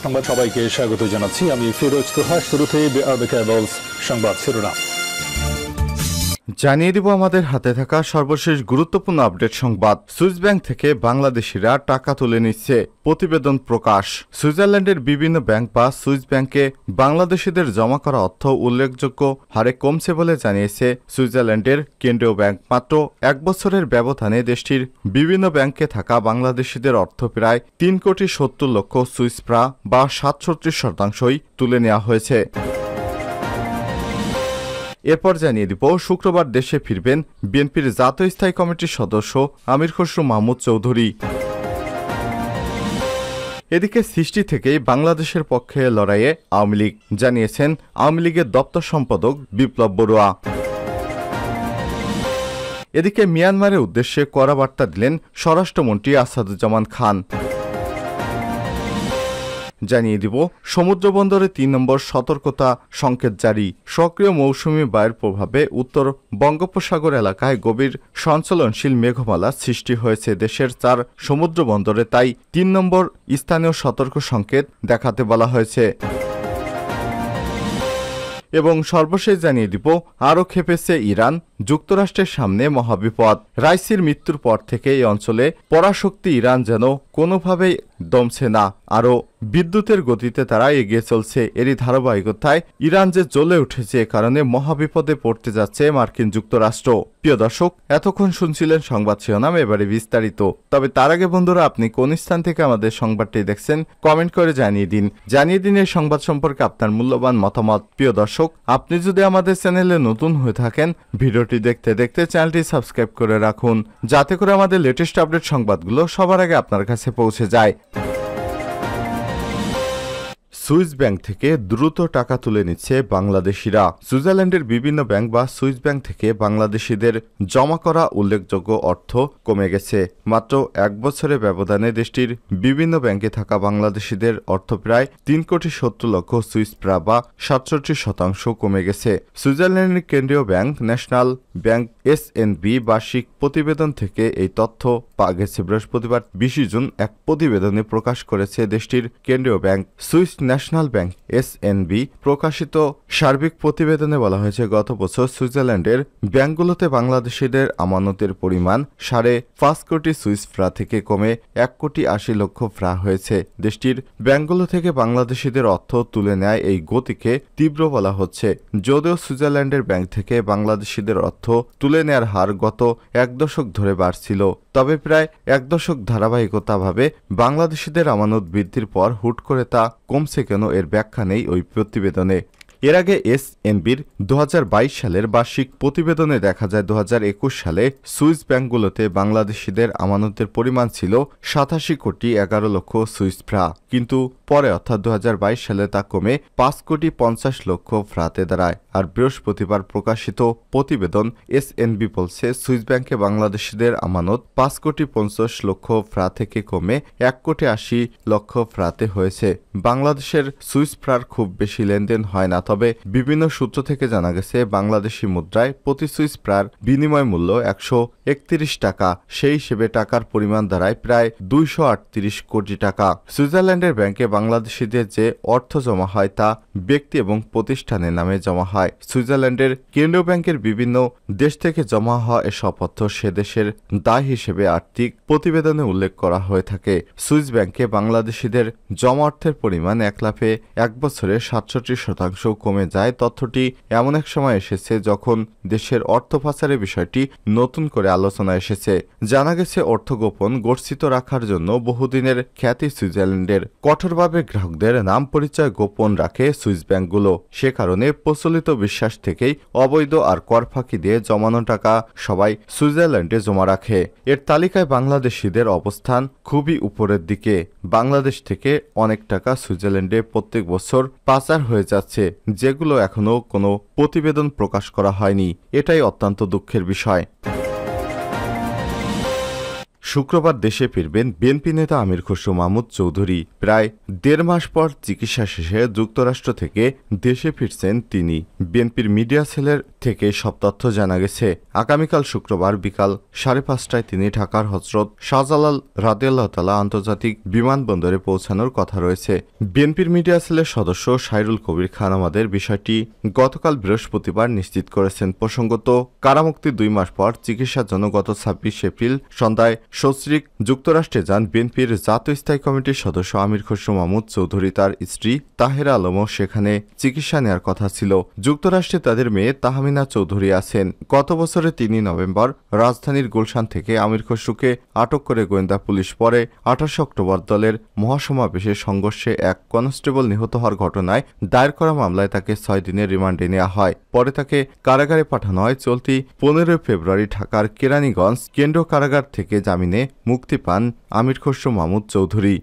সংবাদ সবাইকে স্বাগত জানাচ্ছি। আমি ফিরোজ তোহা। শুরুতে সংবাদ শিরোনাম জানিয়ে দিব আমাদের হাতে থাকা সর্বশেষ গুরুত্বপূর্ণ আপডেট সংবাদ। সুইস ব্যাংক থেকে বাংলাদেশিরা টাকা তুলে নিচ্ছে, প্রতিবেদন প্রকাশ। সুইজারল্যান্ডের বিভিন্ন ব্যাংক বা সুইস ব্যাংকে বাংলাদেশিদের জমা করা অর্থ উল্লেখযোগ্য হারে কমছে বলে জানিয়েছে সুইজারল্যান্ডের কেন্দ্রীয় ব্যাংক। মাত্র এক বছরের ব্যবধানে দেশটির বিভিন্ন ব্যাংকে থাকা বাংলাদেশিদের অর্থ প্রায় 3,70,00,000 সুইস ফ্রা বা 67% তুলে নেওয়া হয়েছে। এরপর জানিয়ে দিব, শুক্রবার দেশে ফিরবেন বিএনপির জাতীয় স্থায়ী কমিটির সদস্য আমির খসরু মাহমুদ চৌধুরী। এদিকে সৃষ্টি থেকেই বাংলাদেশের পক্ষে লড়াইয়ে আওয়ামী লীগ, জানিয়েছেন আওয়ামী লীগের দপ্তর সম্পাদক বিপ্লব বড়ুয়া। এদিকে মিয়ানমারের উদ্দেশ্যে কড়া বার্তা দিলেন স্বরাষ্ট্রমন্ত্রী আসাদুজ্জামান খান। জানিয়ে দিব, সমুদ্র বন্দরে 3 নম্বর সতর্কতা সংকেত জারি। সক্রিয় মৌসুমী বায়ুর প্রভাবে উত্তর বঙ্গোপসাগর এলাকায় গভীর সঞ্চালনশীল মেঘমালা সৃষ্টি হয়েছে দেশের 4 সমুদ্র বন্দরে, তাই 3 নম্বর স্থানীয় সতর্ক সংকেত দেখাতে বলা হয়েছে। এবং সর্বশেষ জানিয়ে দিব, আরও খেপেছে ইরান, যুক্তরাষ্ট্রের সামনে মহাবিপদ। রাইসির মৃত্যুর পর থেকে এই অঞ্চলে পরাশক্তি ইরান যেন কোনোভাবেই দমছে না, আরও বিদ্যুতের গতিতে তারা এগিয়ে চলছে। এরই ধারাবাহিকতায় ইরান যে জ্বলে উঠেছে, এ কারণে মহাবিপদে পড়তে যাচ্ছে মার্কিন যুক্তরাষ্ট্র। প্রিয় দর্শক, এতক্ষণ শুনছিলেন সংবাদ শিরোনাম, এবারে বিস্তারিত। তবে তার আগে বন্ধুরা, আপনি কোন স্থান থেকে আমাদের সংবাদটি দেখছেন কমেন্ট করে জানিয়ে দিন এই সংবাদ সম্পর্কে আপনার মূল্যবান মতামত। প্রিয় দর্শক, আপনি যদি আমাদের চ্যানেলে নতুন হয়ে থাকেন, ভিডিওটি দেখতে দেখতে চ্যানেলটি সাবস্ক্রাইব করে রাখুন, যাতে করে আমাদের লেটেস্ট আপডেট সংবাদগুলো সবার আগে আপনার কাছে পৌঁছে যায়। সুইস ব্যাংক থেকে দ্রুত টাকা তুলে নিচ্ছে বাংলাদেশিরা। সুইজারল্যান্ডের বিভিন্ন ব্যাংক বা সুইস ব্যাংক থেকে বাংলাদেশিদের জমা করা উল্লেখযোগ্য অর্থ কমে গেছে। মাত্র এক বছরের ব্যবধানে দেশটির বিভিন্ন ব্যাংকে থাকা বাংলাদেশিদের অর্থ প্রায় 3,70,00,000 সুইস ফ্রা বা 67% কমে গেছে। সুইজারল্যান্ডের কেন্দ্রীয় ব্যাংক ন্যাশনাল ব্যাংক SNB বার্ষিক প্রতিবেদন থেকে এই তথ্য পাওয়া গেছে। বৃহস্পতিবার 20 জুন এক প্রতিবেদনে প্রকাশ করেছে দেশটির কেন্দ্রীয় bank. Swiss national bank SNB প্রকাশিত সার্বিক প্রতিবেদনে বলা হয়েছে, গত বছর সুইজারল্যান্ডের ব্যাংকগুলোতে বাংলাদেশিদের আমানতের পরিমাণ 5.5 কোটি সুইস ফ্রা থেকে কমে 1,80,00,000 ফ্রা হয়েছে। দেশটির ব্যাংকগুলো থেকে বাংলাদেশিদের অর্থ তুলে নেয় এই গতিকে তীব্র বলা হচ্ছে। যদিও সুইজারল্যান্ডের ব্যাংক থেকে বাংলাদেশিদের অর্থ তুলে নেয়ার হার গত 1 দশক ধরে বাড়ছিল, তবে প্রায় 1 দশক ধারাবাহিকতাভাবে বাংলাদেশিদের আমানত বৃদ্ধির পর হুট করে তা কমছে কেন, এর ব্যাখ্যা নেই ওই প্রতিবেদনে। এর আগে SNBর 2022 সালের বার্ষিক প্রতিবেদনে দেখা যায় 2021 সালে সুইস ব্যাংকগুলোতে বাংলাদেশিদের আমানতের পরিমাণ ছিল 87,11,00,000 সুইস ফ্রা, কিন্তু পরে অর্থাৎ 2022 সালে তা কমে 5,50,00,000 ফ্রাতে দাঁড়ায়। আর বৃহস্পতিবার প্রকাশিত প্রতিবেদন SNB বলছে, সুইস ব্যাংকে বাংলাদেশিদের আমানত 5,50,00,000 ফ্রা থেকে কমে 1,80,00,000 ফ্রাতে হয়েছে। বাংলাদেশের সুইস ফ্রার খুব বেশি লেনদেন হয় না, তবে বিভিন্ন সূত্র থেকে জানা গেছে বাংলাদেশি মুদ্রায় প্রতি সুইস ফ্রার বিনিময় মূল্য 131 টাকা। সেই হিসেবে টাকার পরিমাণ দাঁড়ায় প্রায় 238 কোটি টাকা। সুইজারল্যান্ডের ব্যাংকে বাংলাদেশিদের যে অর্থ জমা হয় তা ব্যক্তি এবং প্রতিষ্ঠানের নামে জমা হয়। সুইজারল্যান্ডের কেন্দ্রীয় ব্যাংকের বিভিন্ন দেশ থেকে জমা হওয়া এসব অর্থ সে দেশের দায় হিসেবে আর্থিক প্রতিবেদনে উল্লেখ করা হয়ে থাকে। সুইস ব্যাংকে বাংলাদেশিদের জমা অর্থের পরিমাণ এক লাফে এক বছরে 67% কমে যায়। তথ্যটি এমন এক সময় এসেছে যখন দেশের অর্থ পাচারের বিষয়টি নতুন করে আলোচনা এসেছে। জানা গেছে, অর্থ গোপন গচ্ছিত রাখার জন্য বহুদিনের খ্যাতি সুইজারল্যান্ডের। কঠোরভাবে গ্রাহকদের নাম পরিচয় গোপন রাখে সুইস ব্যাংকগুলো। সে কারণে প্রচলিত বিশ্বাস থেকেই অবৈধ আর কর ফাঁকি দিয়ে জমানো টাকা সবাই সুইজারল্যান্ডে জমা রাখে। এর তালিকায় বাংলাদেশিদের অবস্থান খুবই উপরের দিকে। বাংলাদেশ থেকে অনেক টাকা সুইজারল্যান্ডে প্রত্যেক বছর পাচার হয়ে যাচ্ছে, যেগুলো এখনো কোনো প্রতিবেদন প্রকাশ করা হয়নি। এটাই অত্যন্ত দুঃখের বিষয়। শুক্রবার দেশে ফিরবেন বিএনপি নেতা আমির খসরু মাহমুদ চৌধুরী। প্রায় 1.5 মাস পর চিকিৎসা শেষে যুক্তরাষ্ট্র থেকে দেশে ফিরছেন তিনি। বিএনপির মিডিয়া সেলের থেকে সব তথ্য জানা গেছে। আগামীকাল শুক্রবার বিকাল 5:30টায় তিনি ঢাকার হযরত শাহজালাল রাদিয়াল্লাহু তাআলা আন্তর্জাতিক বিমানবন্দরে পৌঁছানোর কথা রয়েছে। বিএনপির মিডিয়া সেলের সদস্য সাইরুল কবির খান আমাদের বিষয়টি গতকাল বৃহস্পতিবার নিশ্চিত করেছেন। প্রসঙ্গত, কারামুক্তি 2 মাস পর চিকিৎসার জন্য গত 26 এপ্রিল সন্ধ্যায় সস্ত্রীক যুক্তরাষ্ট্রে যান বিএনপির জাতীয় স্থায়ী কমিটির সদস্য আমির খসরু মাহমুদ চৌধুরী। তার স্ত্রী তাহেরা আলমও সেখানে চিকিৎসা নেওয়ার কথা ছিল। যুক্তরাষ্ট্রে তাদের মেয়ে তাহমিনা চৌধুরী আছেন। গত বছরের 3 নভেম্বর রাজধানীর গুলশান থেকে আমির খসরুকে আটক করে গোয়েন্দা পুলিশ। পরে 28 অক্টোবর দলের মহাসমাবেশে সংঘর্ষে এক কনস্টেবল নিহত হওয়ার ঘটনায় দায়ের করা মামলায় তাকে 6 দিনের রিমান্ডে নেওয়া হয়। পরে তাকে কারাগারে পাঠানো হয়। চলতি 15 ফেব্রুয়ারি ঢাকার কেরানীগঞ্জ কেন্দ্রীয় কারাগার থেকে জামিনে মুক্তি পান আমির খসরু মাহমুদ চৌধুরী।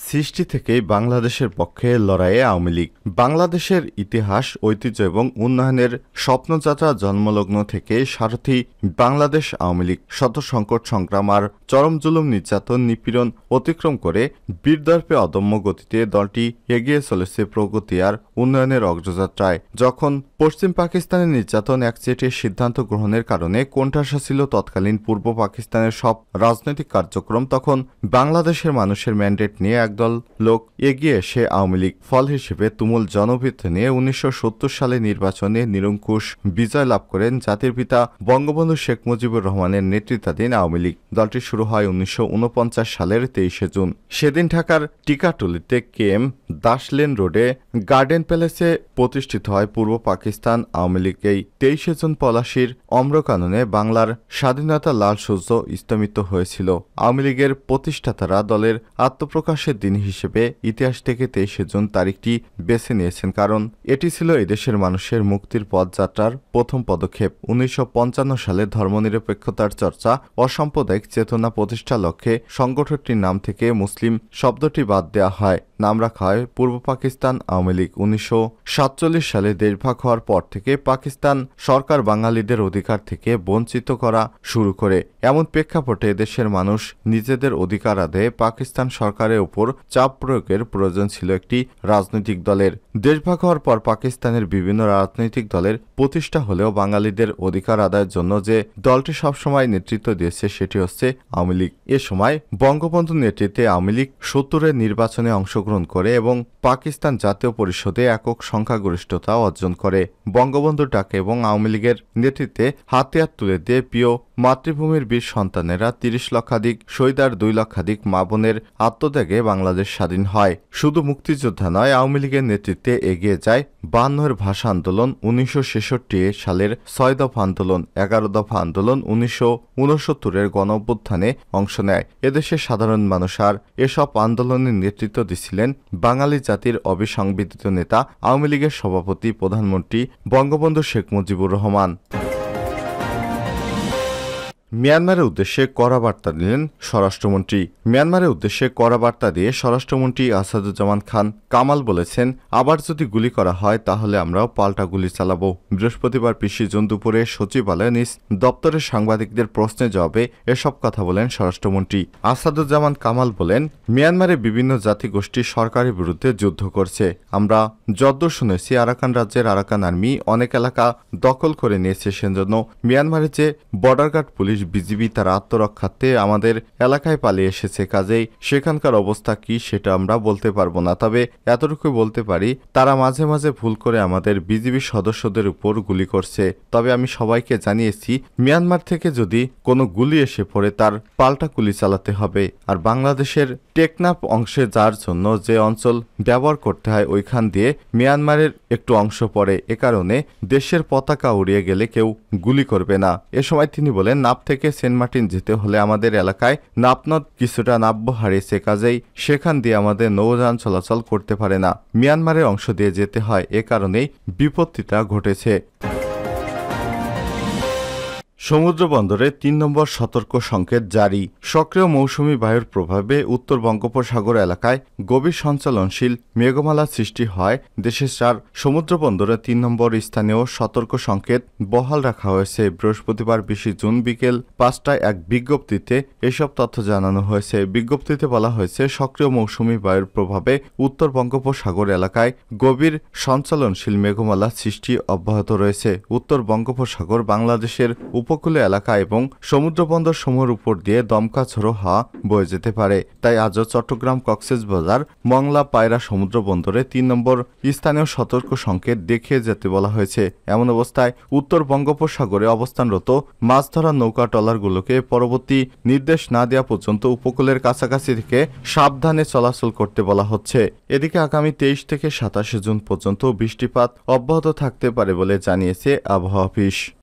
সৃষ্টি থেকেই বাংলাদেশের পক্ষে লড়াইয়ে আওয়ামী লীগ। বাংলাদেশের ইতিহাস, ঐতিহ্য এবং উন্নয়নের স্বপ্নযাত্রা জন্মলগ্ন থেকে সারথি বাংলাদেশ আওয়ামী লীগ শত সংকট সংগ্রাম আর চরম জুলুম নির্যাতন নিপীড়ন অতিক্রম করে বীরদর্পে অদম্য গতিতে দলটি এগিয়ে চলেছে প্রগতি আর উন্নয়নের অগ্রযাত্রায়। যখন পশ্চিম পাকিস্তানের নির্যাতন একচেটিয়া সিদ্ধান্ত গ্রহণের কারণে কোণঠাসা ছিল তৎকালীন পূর্ব পাকিস্তানের সব রাজনৈতিক কার্যক্রম, তখন বাংলাদেশের মানুষের ম্যান্ডেট নিয়ে একদল লোক এগিয়ে এসে আওয়ামী লীগ। ফল হিসেবে তুমুল জনভিত্তি নিয়ে 1970 সালে নির্বাচনে নিরঙ্কুশ বিজয় লাভ করেন জাতির পিতা বঙ্গবন্ধু শেখ মুজিবুর রহমানের নেতৃত্বাধীন আওয়ামী লীগ। দলটি শুরু হয় 1949 সালের 23 জুন। সেদিন ঢাকার টিকাটুলিতে KM দাস লেন রোডে গার্ডেন প্যালেসে প্রতিষ্ঠিত হয় পূর্ব পাকিস্তান আওয়ামী লীগ। এই 23 জুন পলাশীর অম্রকাননে বাংলার স্বাধীনতা লাল সূর্য স্তমিত হয়েছিল। আওয়ামী লীগের প্রতিষ্ঠাতারা দলের আত্মপ্রকাশের দিন হিসেবে ইতিহাস থেকে 23 জুন তারিখটি বেছে নিয়েছেন, কারণ এটি ছিল এদেশের মানুষের মুক্তির পথযাত্রার প্রথম পদক্ষেপ। 1955 সালে ধর্মনিরপেক্ষতার চর্চা অসাম্প্রদায়িক চেতনা প্রতিষ্ঠার লক্ষ্যে সংগঠনটির নাম থেকে মুসলিম শব্দটি বাদ দেওয়া হয়। নাম রাখা হয় পূর্ব পাকিস্তান আওয়ামী লীগ। 1947 সালে দেশভাগ হওয়ার পর থেকে পাকিস্তান সরকার বাঙালিদের অধিকার থেকে বঞ্চিত করা শুরু করে। এমন প্রেক্ষাপটে দেশের মানুষ নিজেদের অধিকার আদায়ে পাকিস্তান সরকারের উপর চাপ প্রয়োগের প্রয়োজন ছিল একটি রাজনৈতিক দলের। দেশভাগ হওয়ার পর পাকিস্তানের বিভিন্ন রাজনৈতিক দলের প্রতিষ্ঠা হলেও বাঙালিদের অধিকার আদায়ের জন্য যে দলটি সবসময় নেতৃত্ব দিয়েছে সেটি হচ্ছে আওয়ামী লীগ। এ সময় বঙ্গবন্ধুর নেতৃত্বে আওয়ামী লীগ 70-এর নির্বাচনে অংশগ্রহণ করে এবং পাকিস্তান জাতীয় পরিষদে একক সংখ্যাগরিষ্ঠতা অর্জন করে। বঙ্গবন্ধুর ডাকে এবং আওয়ামী লীগের নেতৃত্বে হাতিয়ার তুলে দিয়ে প্রিয় মাতৃভূমির বীর সন্তানেরা 30 লক্ষাধিক শহীদ আর 2 লক্ষাধিক মা বোনের আত্মত্যাগে বাংলাদেশ স্বাধীন হয়। শুধু মুক্তিযোদ্ধা নয়, আওয়ামী লীগের নেতৃত্বে এগিয়ে যায় 52-এর ভাষা আন্দোলন, 1966 সালের 6 দফা আন্দোলন, 11 দফা আন্দোলন, 1969-এর গণ অভ্যুত্থানে অংশ নেয়। এদেশের সাধারণ মানুষ আর এসব আন্দোলনের নেতৃত্ব দিছিলেন বাঙালি জাতির অবিসংবিদিত নেতা আওয়ামী লীগের সভাপতি প্রধানমন্ত্রী বঙ্গবন্ধু শেখ মুজিবুর রহমান। মিয়ানমারের উদ্দেশ্যে কড়া বার্তা দিলেন স্বরাষ্ট্রমন্ত্রী। মিয়ানমারের উদ্দেশ্যে কড়া বার্তা দিয়ে স্বরাষ্ট্রমন্ত্রী আসাদুজ্জামান খান কামাল বলেছেন, আবার যদি গুলি করা হয় তাহলে আমরাও পাল্টা গুলি চালাবো। বৃহস্পতিবার 20 জুন দুপুরে সচিবালয়ে নিজ দপ্তরের সাংবাদিকদের প্রশ্নের জবাবে এসব কথা বলেন স্বরাষ্ট্রমন্ত্রী। আসাদুজ্জামান কামাল বলেন, মিয়ানমারে বিভিন্ন জাতিগোষ্ঠী সরকারের বিরুদ্ধে যুদ্ধ করছে। আমরা যদ্দূর শুনেছি আরাকান রাজ্যের আরাকান আর্মি অনেক এলাকা দখল করে নিয়েছে। সেজন্য মিয়ানমারের যে বর্ডার গার্ড পুলিশ বিজিবি তারা আত্মরক্ষার্থে আমাদের এলাকায় পালিয়ে এসেছে। কাজেই সেখানকার অবস্থা কি সেটা আমরা বলতে পারবো না, তবে এতটুকু বলতে পারি তারা মাঝে মাঝে ভুল করে আমাদের বিজিবি সদস্যদের উপর গুলি করছে। তবে আমি সবাইকে জানিয়েছি মিয়ানমার থেকে যদি কোনো গুলি এসে পড়ে তার পাল্টা গুলি চালাতে হবে। আর বাংলাদেশের টেকনাফ অংশে যার জন্য যে অঞ্চল ব্যবহার করতে হয় ওইখান দিয়ে মিয়ানমারের একটু অংশ পড়ে, এ কারণে দেশের পতাকা উড়িয়ে গেলে কেউ গুলি করবে না। এ সময় তিনি বলেন, নাপ থেকে সেন্ট মার্টিন যেতে হলে আমাদের এলাকায় নাপনদ কিছুটা নাব্য হারিয়েছে, কাজেই সেখান দিয়ে আমাদের নৌযান চলাচল করতে পারে না। মিয়ানমারের অংশ দিয়ে যেতে হয়, এ কারণেই বিপত্তিটা ঘটেছে। সমুদ্র বন্দরে ৩ নম্বর সতর্ক সংকেত জারি। সক্রিয় মৌসুমি বায়ুর প্রভাবে উত্তর বঙ্গোপসাগর এলাকায় গভীর সঞ্চালনশীল মেঘমালা সৃষ্টি হয়। দেশের ৪ সমুদ্র বন্দরে ৩ নম্বর স্থানীয় সতর্ক সংকেত বহাল রাখা হয়েছে। বৃহস্পতিবার ২০ জুন বিকেল ৫টায় এক বিজ্ঞপ্তিতে এসব তথ্য জানানো হয়েছে। বিজ্ঞপ্তিতে বলা হয়েছে, সক্রিয় মৌসুমি বায়ুর প্রভাবে উত্তর বঙ্গোপসাগর এলাকায় গভীর সঞ্চালনশীল মেঘমালা সৃষ্টি অব্যাহত রয়েছে। উত্তর বঙ্গোপসাগর, বাংলাদেশের উপকূলীয় এলাকা এবং সমুদ্রবন্দর সমূহের উপর দিয়ে দমকা ঝোড়ো হাওয়া বয়ে যেতে পারে। তাই আজও চট্টগ্রাম, কক্সবাজার, মংলা, পায়রা সমুদ্র বন্দরে ৩ নম্বর স্থানীয় সতর্ক সংকেত দেখিয়ে যেতে বলা হয়েছে। এমন অবস্থায় উত্তর বঙ্গোপসাগরে অবস্থানরত মাছ ধরা নৌকা ট্রলারগুলোকে পরবর্তী নির্দেশ না দেওয়া পর্যন্ত উপকূলের কাছাকাছি থেকে সাবধানে চলাচল করতে বলা হচ্ছে। এদিকে আগামী ২৩ থেকে ২৭ জুন পর্যন্ত বৃষ্টিপাত অব্যাহত থাকতে পারে বলে জানিয়েছে আবহাওয়া অফিস।